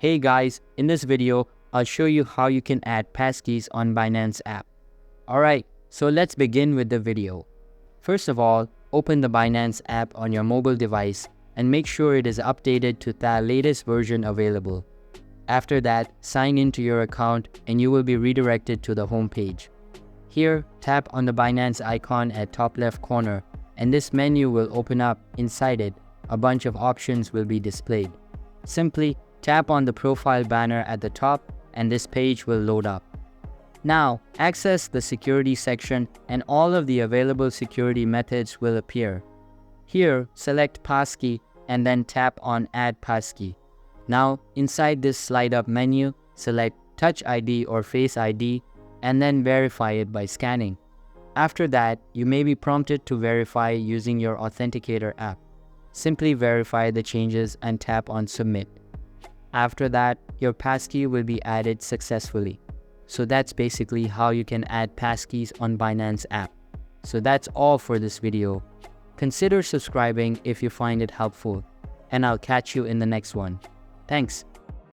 Hey guys, in this video, I'll show you how you can add passkeys on Binance app. Alright, so let's begin with the video. First of all, open the Binance app on your mobile device and make sure it is updated to the latest version available. After that, sign into your account and you will be redirected to the home page. Here, tap on the Binance icon at top left corner and this menu will open up. Inside it, a bunch of options will be displayed. Simply tap on the profile banner at the top and this page will load up. Now, access the security section and all of the available security methods will appear. Here, select Passkey and then tap on Add Passkey. Now, inside this slide-up menu, select Touch ID or Face ID and then verify it by scanning. After that, you may be prompted to verify using your Authenticator app. Simply verify the changes and tap on Submit. After that, your passkey will be added successfully. So that's basically how you can add passkeys on Binance app. So that's all for this video. Consider subscribing if you find it helpful, and I'll catch you in the next one. Thanks.